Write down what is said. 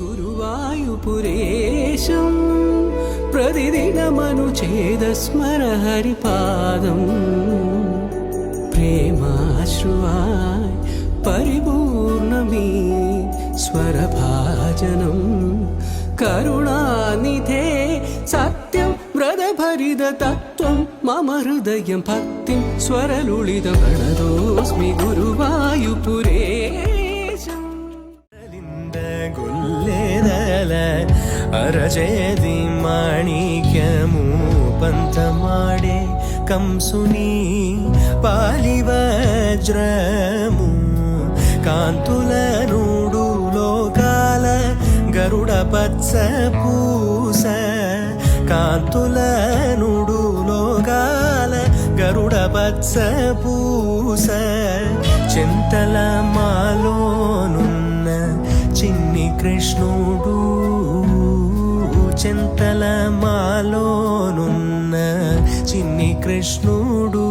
గురువాయుపురేశం ప్రతిదినమను చేదస్మర హరిపాదం ప్రేమాశ్రువాయ్ పరిపూర్ణమీ స్వరభాజనం కరుణానిధే సత్యం వ్రతభరిత తత్వం మమ హృదయం భక్తిం స్వరలుళితం ప్రణతోస్మి గురువాయుపురేశం గుల్లేదల అరచేది మాణిక్యము పంతమాడే కంసుని పాలివజ్రము కాంతుల నూడు లోకాల గరుడ పత్స పూస కాంతుల నూడు లోకాల గరుడ పత్స పూస చింతల మాలోనున్న చిన్ని కృష్ణుడు చింతల మాలోనున్న చిన్ని కృష్ణుడు